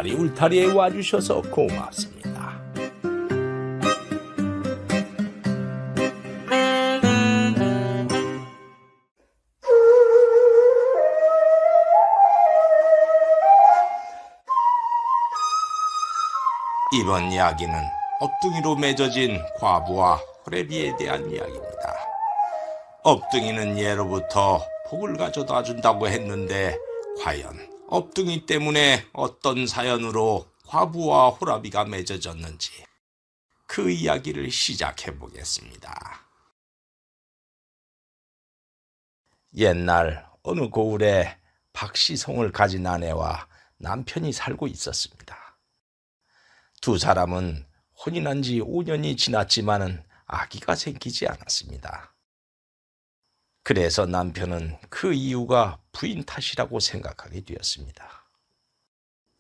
울타리 울타리에 와주셔서 고맙습니다. 이번 이야기는 업둥이로 맺어진 과부와 호래비에 대한 이야기입니다. 업둥이는 예로부터 복을 가져다 준다고 했는데 과연 업둥이 때문에 어떤 사연으로 과부와 호라비가 맺어졌는지 그 이야기를 시작해 보겠습니다. 옛날 어느 고을에 박시성을 가진 아내와 남편이 살고 있었습니다. 두 사람은 혼인한 지 5년이 지났지만은 아기가 생기지 않았습니다. 그래서 남편은 그 이유가 부인 탓이라고 생각하게 되었습니다.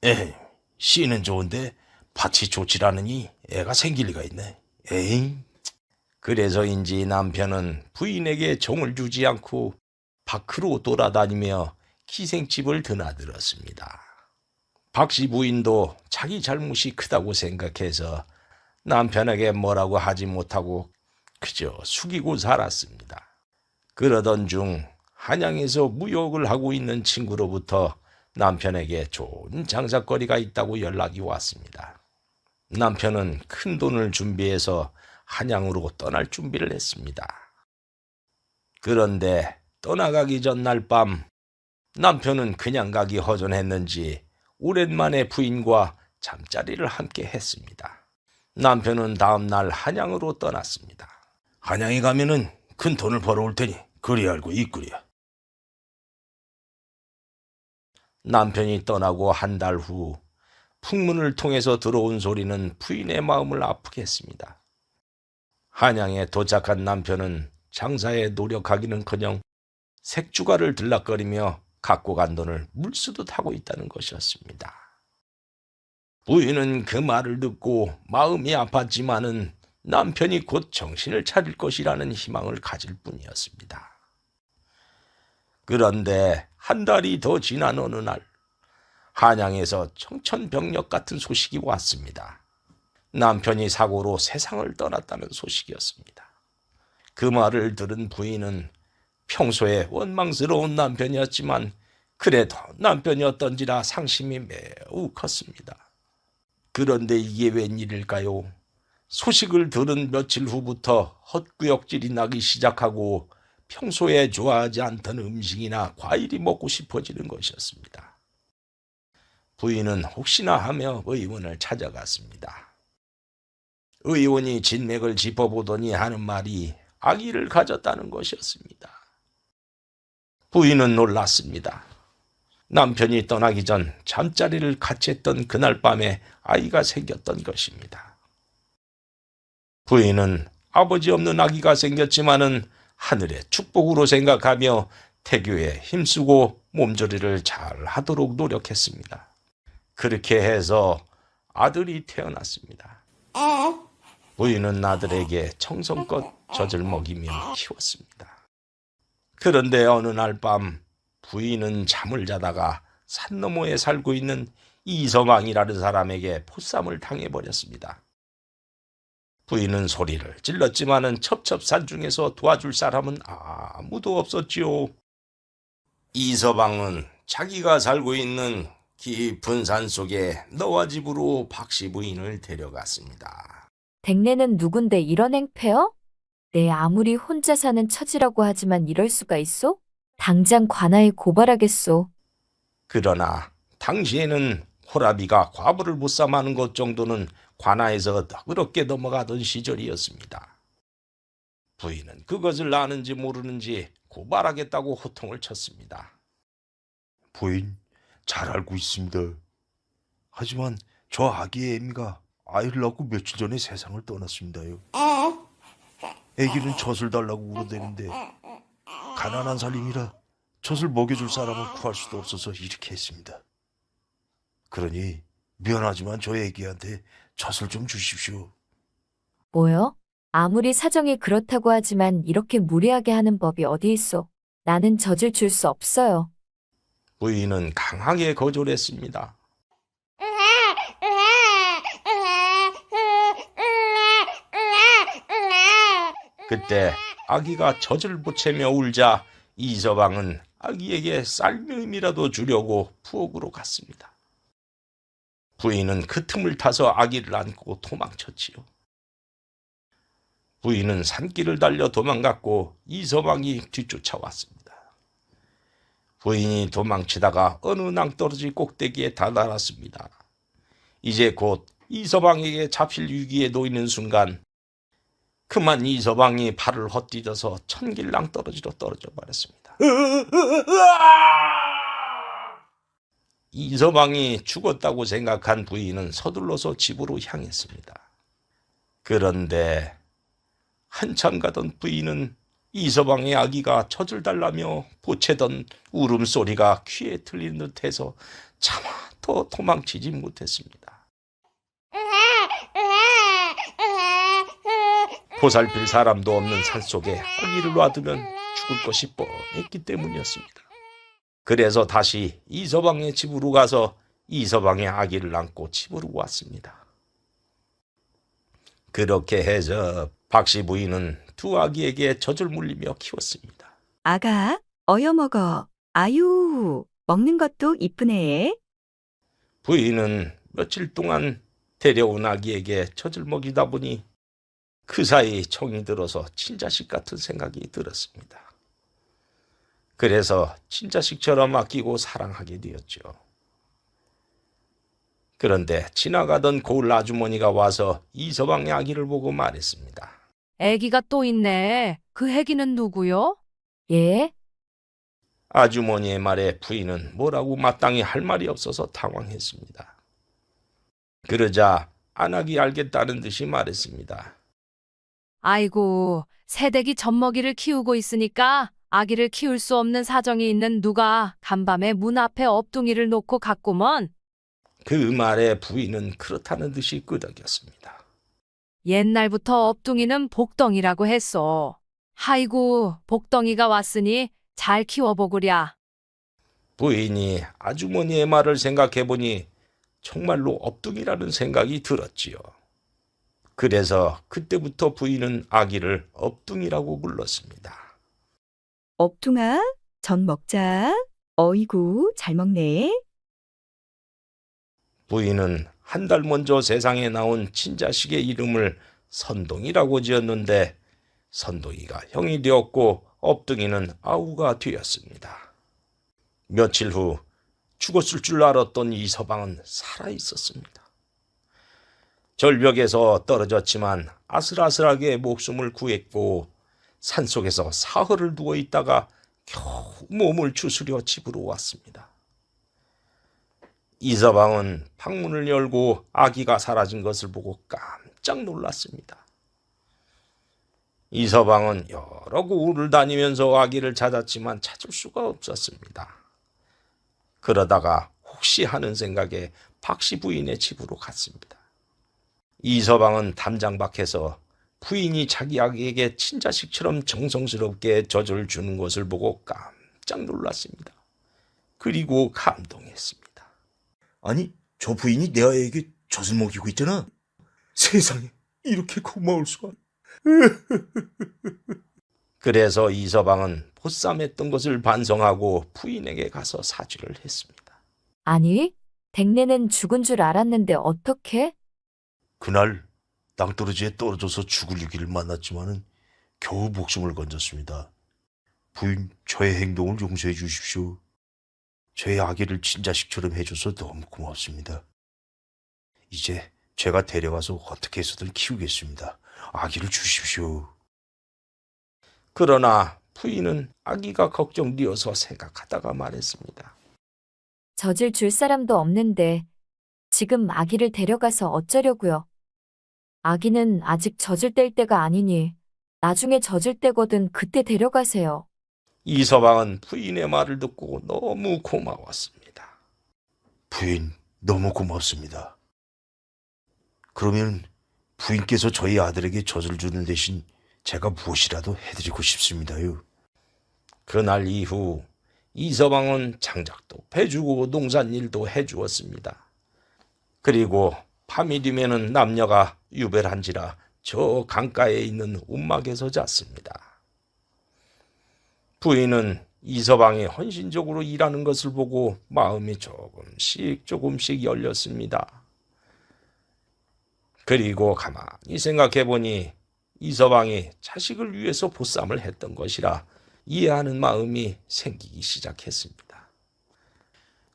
에이, 씨는 좋은데 밭이 좋질 않으니 애가 생길 리가 있네. 에이. 그래서인지 남편은 부인에게 정을 주지 않고 밖으로 돌아다니며 기생집을 드나들었습니다. 박씨 부인도 자기 잘못이 크다고 생각해서 남편에게 뭐라고 하지 못하고 그저 숙이고 살았습니다. 그러던 중 한양에서 무역을 하고 있는 친구로부터 남편에게 좋은 장사거리가 있다고 연락이 왔습니다. 남편은 큰 돈을 준비해서 한양으로 떠날 준비를 했습니다. 그런데 떠나가기 전날 밤 남편은 그냥 가기 허전했는지 오랜만에 부인과 잠자리를 함께 했습니다. 남편은 다음날 한양으로 떠났습니다. 한양에 가면은 큰 돈을 벌어올 테니 그리 알고 있구려. 남편이 떠나고 한 달 후 풍문을 통해서 들어온 소리는 부인의 마음을 아프게 했습니다. 한양에 도착한 남편은 장사에 노력하기는커녕 색주가를 들락거리며 갖고 간 돈을 물쓰듯 하고 있다는 것이었습니다. 부인은 그 말을 듣고 마음이 아팠지만은 남편이 곧 정신을 차릴 것이라는 희망을 가질 뿐이었습니다. 그런데 한 달이 더 지난 어느 날 한양에서 청천벽력 같은 소식이 왔습니다. 남편이 사고로 세상을 떠났다는 소식이었습니다. 그 말을 들은 부인은 평소에 원망스러운 남편이었지만 그래도 남편이었던지라 상심이 매우 컸습니다. 그런데 이게 웬일일까요? 소식을 들은 며칠 후부터 헛구역질이 나기 시작하고 평소에 좋아하지 않던 음식이나 과일이 먹고 싶어지는 것이었습니다. 부인은 혹시나 하며 의원을 찾아갔습니다. 의원이 진맥을 짚어보더니 하는 말이 아기를 가졌다는 것이었습니다. 부인은 놀랐습니다. 남편이 떠나기 전 잠자리를 같이 했던 그날 밤에 아이가 생겼던 것입니다. 부인은 아버지 없는 아기가 생겼지만은 하늘의 축복으로 생각하며 태교에 힘쓰고 몸조리를 잘 하도록 노력했습니다. 그렇게 해서 아들이 태어났습니다. 부인은 아들에게 정성껏 젖을 먹이며 키웠습니다. 그런데 어느 날 밤 부인은 잠을 자다가 산 너머에 살고 있는 이서방이라는 사람에게 포쌈을 당해버렸습니다. 부인은 소리를 질렀지만은 첩첩산중에서 도와줄 사람은 아무도 없었지요. 이서방은 자기가 살고 있는 깊은 산 속에 너와 집으로 박씨 부인을 데려갔습니다. 댁내는 누군데 이런 행패여? 내 아무리 혼자 사는 처지라고 하지만 이럴 수가 있어? 당장 관아에 고발하겠소. 그러나 당시에는 호라비가 과부를 못삼하는 것 정도는 관아에서 너그럽게 넘어가던 시절이었습니다. 부인은 그것을 아는지 모르는지 고발하겠다고 호통을 쳤습니다. 부인, 잘 알고 있습니다. 하지만 저 아기의 애미가 아이를 낳고 며칠 전에 세상을 떠났습니다요. 애기는 젖을 달라고 울어대는데 가난한 살림이라 젖을 먹여줄 사람을 구할 수도 없어서 이렇게 했습니다. 그러니 미안하지만 저 애기한테 젖을 좀 주십시오. 뭐요? 아무리 사정이 그렇다고 하지만 이렇게 무리하게 하는 법이 어디 있어? 나는 젖을 줄 수 없어요. 부인은 강하게 거절했습니다. 그때 아기가 젖을 보채며 울자 이서방은 아기에게 쌀미이라도 주려고 부엌으로 갔습니다. 부인은 그 틈을 타서 아기를 안고 도망쳤지요. 부인은 산길을 달려 도망갔고 이서방이 뒤쫓아왔습니다. 부인이 도망치다가 어느 낭떠러지 꼭대기에 다다랐습니다. 이제 곧 이서방에게 잡힐 위기에 놓이는 순간 그만 이서방이 발을 헛디뎌서 천길 낭떠러지로 떨어져 버렸습니다. 이서방이 죽었다고 생각한 부인은 서둘러서 집으로 향했습니다. 그런데 한참 가던 부인은 이서방의 아기가 젖을 달라며 보채던 울음소리가 귀에 들리는 듯해서 차마 더 도망치지 못했습니다. 보살필 사람도 없는 산속에 아기를 놔두면 죽을 것이 뻔했기 때문이었습니다. 그래서 다시 이서방의 집으로 가서 이서방의 아기를 안고 집으로 왔습니다. 그렇게 해서 박씨 부인은 두 아기에게 젖을 물리며 키웠습니다. 아가, 어여먹어. 아유, 먹는 것도 이쁘네. 부인은 며칠 동안 데려온 아기에게 젖을 먹이다 보니 그 사이 정이 들어서 친자식 같은 생각이 들었습니다. 그래서 친자식처럼 아끼고 사랑하게 되었죠. 그런데 지나가던 고을 아주머니가 와서 이서방의 아기를 보고 말했습니다. 애기가 또 있네. 그 애기는 누구요? 예? 아주머니의 말에 부인은 뭐라고 마땅히 할 말이 없어서 당황했습니다. 그러자 안 하기 알겠다는 듯이 말했습니다. 아이고, 새댁이 젖먹이를 키우고 있으니까 아기를 키울 수 없는 사정이 있는 누가 간밤에 문 앞에 업둥이를 놓고 갔구먼. 그 말에 부인은 그렇다는 듯이 끄덕였습니다. 옛날부터 업둥이는 복덩이라고 했어. 아이고, 복덩이가 왔으니 잘 키워보구랴. 부인이 아주머니의 말을 생각해보니 정말로 업둥이라는 생각이 들었지요. 그래서 그때부터 부인은 아기를 업둥이라고 불렀습니다. 업둥아, 젖 먹자. 어이구, 잘 먹네. 부인은 한 달 먼저 세상에 나온 친자식의 이름을 선동이라고 지었는데 선동이가 형이 되었고 업둥이는 아우가 되었습니다. 며칠 후 죽었을 줄 알았던 이서방은 살아 있었습니다. 절벽에서 떨어졌지만 아슬아슬하게 목숨을 구했고 산속에서 사흘을 누워 있다가 겨우 몸을 추스려 집으로 왔습니다. 이서방은 방문을 열고 아기가 사라진 것을 보고 깜짝 놀랐습니다. 이서방은 여러 고을을 다니면서 아기를 찾았지만 찾을 수가 없었습니다. 그러다가 혹시 하는 생각에 박씨 부인의 집으로 갔습니다. 이서방은 담장 밖에서 부인이 자기 아기에게 친자식처럼 정성스럽게 젖을 주는 것을 보고 깜짝 놀랐습니다. 그리고 감동했습니다. 아니, 저 부인이 내 아이에게 젖을 먹이고 있잖아. 세상에 이렇게 고마울 수가. 그래서 이서방은 보쌈했던 것을 반성하고 부인에게 가서 사죄를 했습니다. 아니, 댁내는 죽은 줄 알았는데 어떻게? 그날 낭떠러지에 떨어져서 죽을 위기를 만났지만은 겨우 목숨을 건졌습니다. 부인, 저의 행동을 용서해 주십시오. 저의 아기를 친자식처럼 해줘서 너무 고맙습니다. 이제 제가 데려가서 어떻게 해서든 키우겠습니다. 아기를 주십시오. 그러나 부인은 아기가 걱정되어서 생각하다가 말했습니다. 젖을 줄 사람도 없는데 지금 아기를 데려가서 어쩌려고요? 아기는 아직 젖을 뗄 때가 아니니 나중에 젖을 때거든 그때 데려가세요. 이서방은 부인의 말을 듣고 너무 고마웠습니다. 부인, 너무 고맙습니다. 그러면 부인께서 저희 아들에게 젖을 주는 대신 제가 무엇이라도 해드리고 싶습니다요. 그날 이후 이서방은 장작도 패주고 농산일도 해주었습니다. 그리고 밤이 되면은 남녀가 유별한지라 저 강가에 있는 움막에서 잤습니다. 부인은 이서방이 헌신적으로 일하는 것을 보고 마음이 조금씩 열렸습니다. 그리고 가만히 생각해 보니 이서방이 자식을 위해서 보쌈을 했던 것이라 이해하는 마음이 생기기 시작했습니다.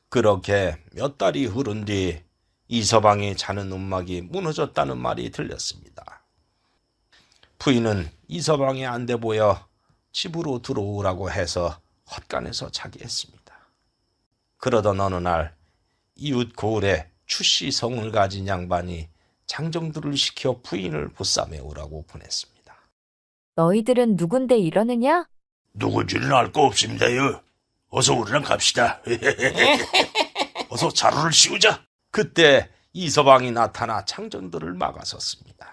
그렇게 몇 달이 흐른 뒤 이서방이 자는 움막이 무너졌다는 말이 들렸습니다. 부인은 이서방이 안 돼 보여 집으로 들어오라고 해서 헛간에서 자게 했습니다. 그러던 어느 날 이웃 고을에 추씨 성을 가진 양반이 장정들을 시켜 부인을 보쌈해 오라고 보냈습니다. 너희들은 누군데 이러느냐? 누군지는 알 거 없습니다요. 어서 우리랑 갑시다. 어서 자루를 씌우자. 그때 이서방이 나타나 장정들을 막아섰습니다.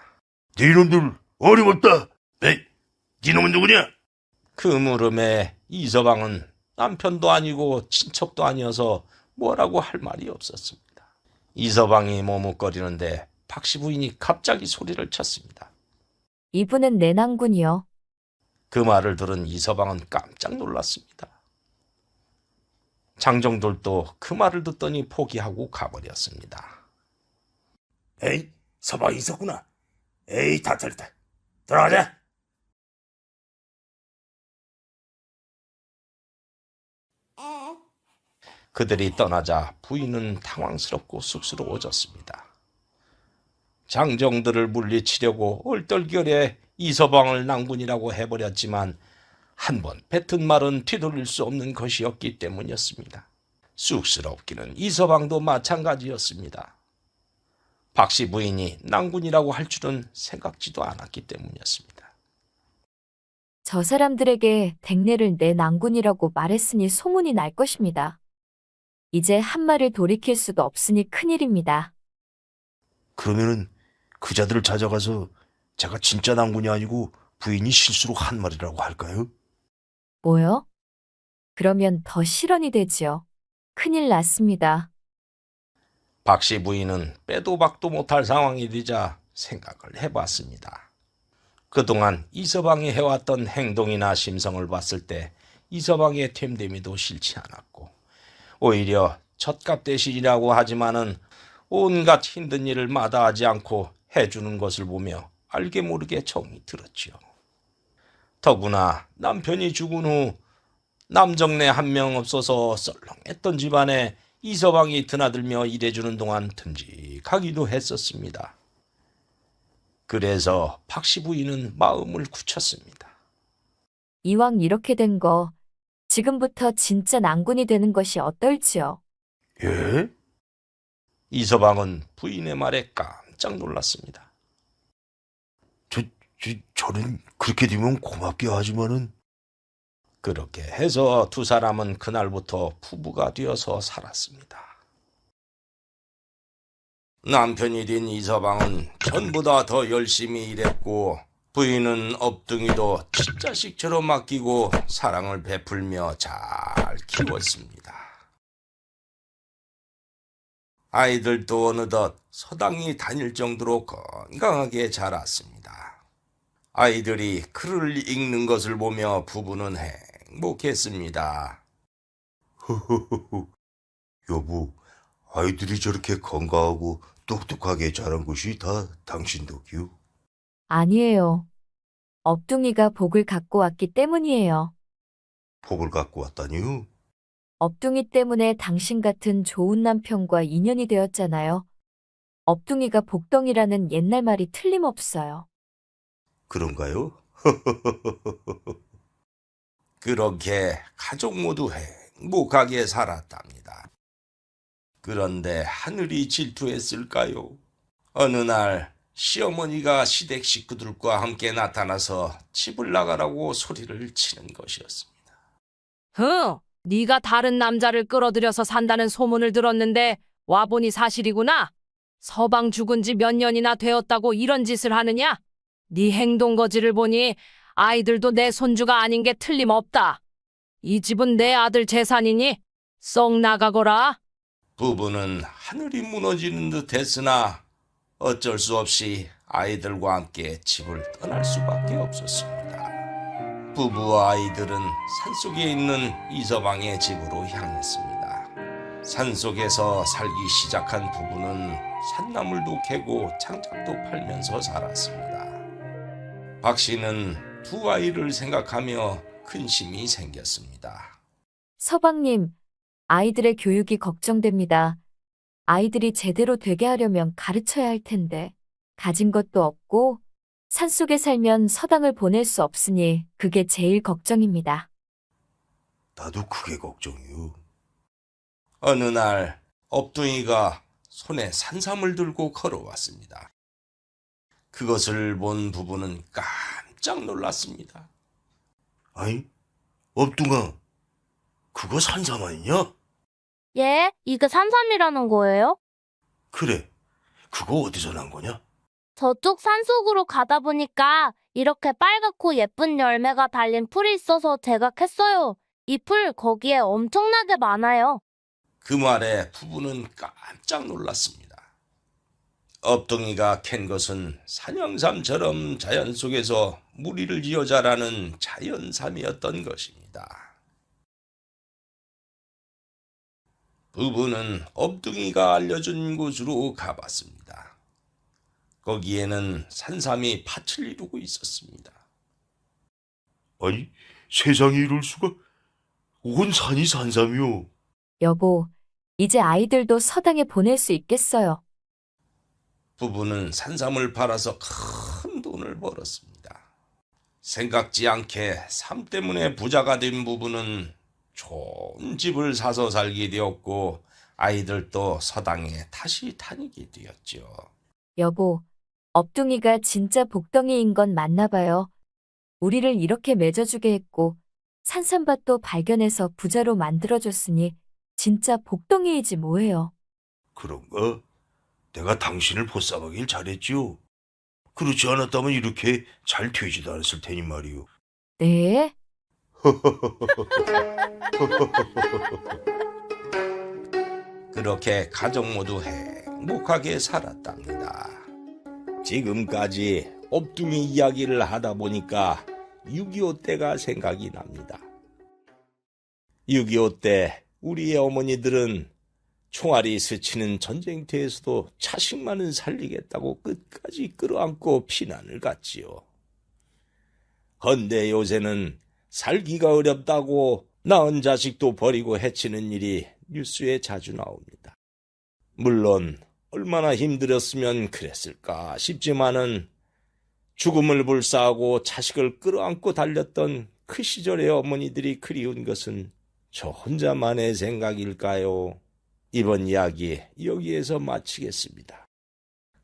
니놈들 어림없다. 에이, 니놈은 누구냐? 그 물음에 이서방은 남편도 아니고 친척도 아니어서 뭐라고 할 말이 없었습니다. 이서방이 머뭇거리는데 박씨 부인이 갑자기 소리를 쳤습니다. 이분은 내 낭군이요. 그 말을 들은 이서방은 깜짝 놀랐습니다. 장정들도 그 말을 듣더니 포기하고 가버렸습니다. 에이, 서방이 있었구나. 에이, 다 틀렸다. 들어가자. 그들이 떠나자 부인은 당황스럽고 쑥스러워졌습니다. 장정들을 물리치려고 얼떨결에 이서방을 낭군이라고 해버렸지만 한번 뱉은 말은 뒤돌릴 수 없는 것이었기 때문이었습니다. 쑥스럽기는 이서방도 마찬가지였습니다. 박씨 부인이 낭군이라고 할 줄은 생각지도 않았기 때문이었습니다. 저 사람들에게 댁내를 내 낭군이라고 말했으니 소문이 날 것입니다. 이제 한 말을 돌이킬 수도 없으니 큰일입니다. 그러면은 그 자들을 찾아가서 제가 진짜 낭군이 아니고 부인이 실수로 한 말이라고 할까요? 뭐요? 그러면 더 실언이 되지요. 큰일 났습니다. 박씨 부인은 빼도 박도 못할 상황이 되자 생각을 해봤습니다. 그동안 이서방이 해왔던 행동이나 심성을 봤을 때 이서방의 됨됨이도 싫지 않았고 오히려 젖값 대신이라고 하지만은 온갖 힘든 일을 마다하지 않고 해주는 것을 보며 알게 모르게 정이 들었지요. 더구나 남편이 죽은 후 남정네 한 명 없어서 썰렁했던 집안에 이서방이 드나들며 일해주는 동안 듬직하기도 했었습니다. 그래서 박씨 부인은 마음을 굳혔습니다. 이왕 이렇게 된 거 지금부터 진짜 낭군이 되는 것이 어떨지요. 예? 이서방은 부인의 말에 깜짝 놀랐습니다. 저는 그렇게 되면 고맙게 하지만은 그렇게 해서 두 사람은 그날부터 부부가 되어서 살았습니다. 남편이 된 이서방은 전보다 더 열심히 일했고 부인은 업둥이도 친자식처럼 맡기고 사랑을 베풀며 잘 키웠습니다. 아이들도 어느덧 서당이 다닐 정도로 건강하게 자랐습니다. 아이들이 글을 읽는 것을 보며 부부는 행복했습니다. 여보, 아이들이 저렇게 건강하고 똑똑하게 자란 것이 다 당신 덕이요? 아니에요. 업둥이가 복을 갖고 왔기 때문이에요. 복을 갖고 왔다니요? 업둥이 때문에 당신 같은 좋은 남편과 인연이 되었잖아요. 업둥이가 복덩이라는 옛날 말이 틀림없어요. 그런가요? 그렇게 가족 모두 행복하게 살았답니다. 그런데 하늘이 질투했을까요? 어느 날 시어머니가 시댁 식구들과 함께 나타나서 집을 나가라고 소리를 치는 것이었습니다. 네가 다른 남자를 끌어들여서 산다는 소문을 들었는데 와보니 사실이구나. 서방 죽은 지 몇 년이나 되었다고 이런 짓을 하느냐? 네 행동 거지를 보니 아이들도 내 손주가 아닌 게 틀림없다. 이 집은 내 아들 재산이니 썩 나가거라. 부부는 하늘이 무너지는 듯 했으나 어쩔 수 없이 아이들과 함께 집을 떠날 수밖에 없었습니다. 부부와 아이들은 산속에 있는 이서방의 집으로 향했습니다. 산속에서 살기 시작한 부부는 산나물도 캐고 장작도 팔면서 살았습니다. 박 씨는 두 아이를 생각하며 근심이 생겼습니다. 서방님, 아이들의 교육이 걱정됩니다. 아이들이 제대로 되게 하려면 가르쳐야 할 텐데, 가진 것도 없고, 산속에 살면 서당을 보낼 수 없으니 그게 제일 걱정입니다. 나도 그게 걱정이요. 어느 날 업둥이가 손에 산삼을 들고 걸어왔습니다. 그것을 본 부부는 깜짝 놀랐습니다. 아니, 업둥아, 그거 산삼 아니냐? 예, 이게 산삼이라는 거예요? 그래, 그거 어디서 난 거냐? 저쪽 산속으로 가다 보니까 이렇게 빨갛고 예쁜 열매가 달린 풀이 있어서 제가 캤어요. 이 풀 거기에 엄청나게 많아요. 그 말에 부부는 깜짝 놀랐습니다. 업둥이가 캔 것은 산양삼처럼 자연 속에서 무리를 지어 자라는 자연삼이었던 것입니다. 부부는 업둥이가 알려준 곳으로 가봤습니다. 거기에는 산삼이 밭을 이루고 있었습니다. 아니, 세상에 이럴 수가. 온 산이 산삼이요. 여보, 이제 아이들도 서당에 보낼 수 있겠어요. 부부는 산삼을 팔아서 큰 돈을 벌었습니다. 생각지 않게 삶 때문에 부자가 된 부부는 좋은 집을 사서 살게 되었고 아이들도 서당에 다시 다니게 되었죠. 여보, 업둥이가 진짜 복덩이인 건 맞나 봐요. 우리를 이렇게 맺어주게 했고 산삼밭도 발견해서 부자로 만들어줬으니 진짜 복덩이이지 뭐예요. 그런가? 내가 당신을 보쌈하길 잘했지요. 그렇지 않았다면 이렇게 잘 되지도 않았을 테니 말이요. 네? 그렇게 가족 모두 행복하게 살았답니다. 지금까지 업둥이 이야기를 하다 보니까 6.25 때가 생각이 납니다. 6.25 때 우리의 어머니들은 총알이 스치는 전쟁터에서도 자식만은 살리겠다고 끝까지 끌어안고 피난을 갔지요. 헌데 요새는 살기가 어렵다고 낳은 자식도 버리고 해치는 일이 뉴스에 자주 나옵니다. 물론 얼마나 힘들었으면 그랬을까 싶지만은 죽음을 불사하고 자식을 끌어안고 달렸던 그 시절의 어머니들이 그리운 것은 저 혼자만의 생각일까요? 이번 이야기 여기에서 마치겠습니다.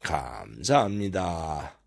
감사합니다.